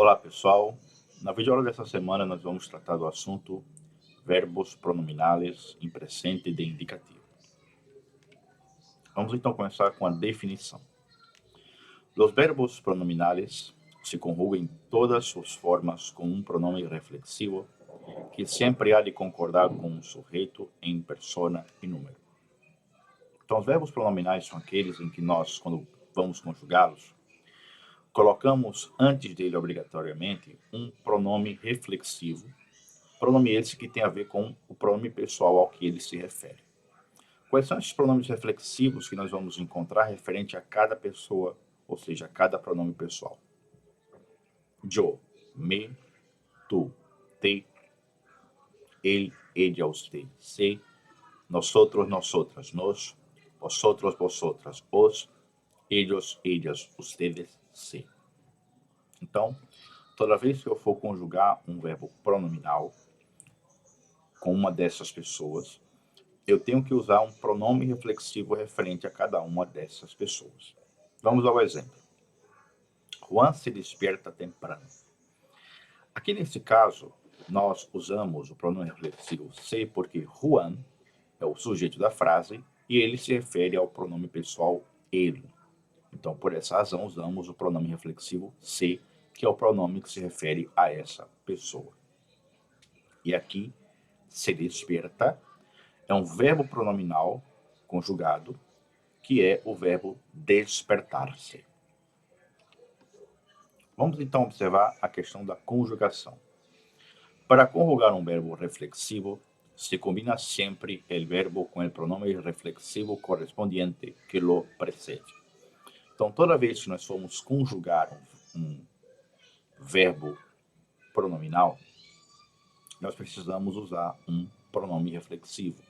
Olá pessoal, na videoaula dessa semana nós vamos tratar do assunto verbos pronominais em presente de indicativo. Vamos então começar com a definição. Os verbos pronominais se conjugam em todas suas formas com um pronome reflexivo que sempre há de concordar com um sujeito em persona e número. Então os verbos pronominais são aqueles em que nós, quando vamos conjugá-los, colocamos antes dele obrigatoriamente um pronome reflexivo, pronome esse que tem a ver com o pronome pessoal ao que ele se refere. Quais são esses pronomes reflexivos que nós vamos encontrar referente a cada pessoa, ou seja, a cada pronome pessoal? Yo, me, tu, te, ele, ella, usted, se, nosotros, nosotras, nos, vosotros, vosotras, os, ellos, ellas, ustedes, se. Então, toda vez que eu for conjugar um verbo pronominal com uma dessas pessoas, eu tenho que usar um pronome reflexivo referente a cada uma dessas pessoas. Vamos ao exemplo. Juan se despierta temprano. Aqui nesse caso, nós usamos o pronome reflexivo se porque Juan é o sujeito da frase e ele se refere ao pronome pessoal ele. Então, por essa razão, usamos o pronome reflexivo se, que é o pronome que se refere a essa pessoa. E aqui, se despierta é um verbo pronominal conjugado, que é o verbo despertar-se. Vamos então observar a questão da conjugação. Para conjugar um verbo reflexivo, se combina sempre o verbo com o pronome reflexivo correspondiente que lo precede. Então, toda vez que nós formos conjugar um verbo pronominal, nós precisamos usar um pronome reflexivo.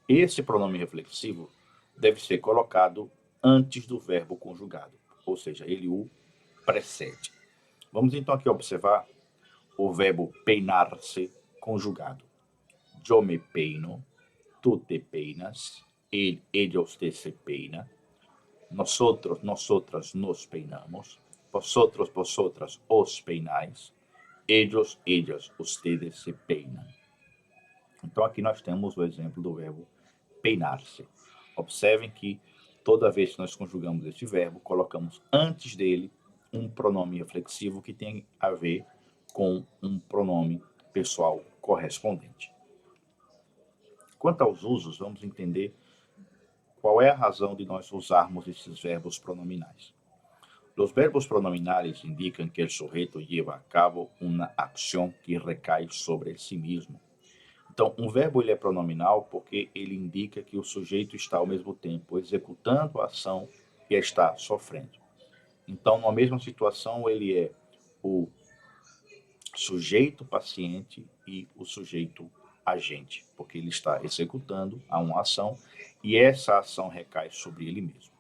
Esse pronome reflexivo deve ser colocado antes do verbo conjugado, ou seja, ele o precede. Vamos então aqui observar o verbo peinar-se conjugado. Yo me peino, tu te peinas, ella, usted se peina, nosotros, nosotras nos peinamos, vosotros, vosotras os peinais, ellos, ellas, ustedes se peinam. Então aqui nós temos o exemplo do verbo peinar-se. Observem que toda vez que nós conjugamos este verbo, colocamos antes dele um pronome reflexivo que tem a ver com um pronome pessoal correspondente. Quanto aos usos, vamos entender qual é a razão de nós usarmos esses verbos pronominais. Os verbos pronominais indicam que o sujeito lleva a cabo uma ação que recai sobre si mesmo. Então, um verbo ele é pronominal porque ele indica que o sujeito está ao mesmo tempo executando a ação e a está sofrendo. Então, numa mesma situação, ele é o sujeito paciente e o sujeito agente, porque ele está executando uma ação e essa ação recai sobre ele mesmo.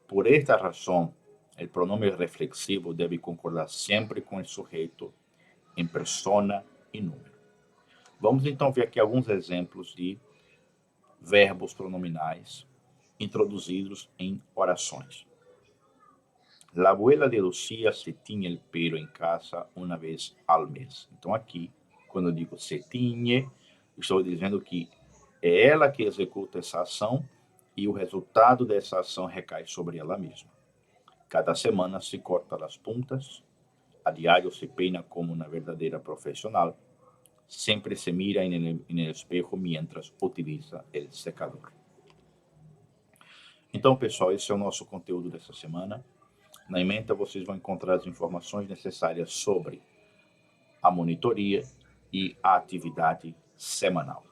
Por esta razão, o pronome reflexivo deve concordar sempre com o sujeito em persona e número. Vamos então ver aqui alguns exemplos de verbos pronominais introduzidos em orações. La abuela de Lucía se tiñe el pelo en casa una vez al mes. Então aqui, quando eu digo se tiñe, estou dizendo que é ela que executa essa ação e o resultado dessa ação recai sobre ela mesma. Cada semana se corta as puntas, a diário se peina como uma verdadeira profissional, sempre se mira en el espejo mientras utiliza el secador. Então, pessoal, esse é o nosso conteúdo dessa semana. Na ementa vocês vão encontrar as informações necessárias sobre a monitoria e a atividade semanal.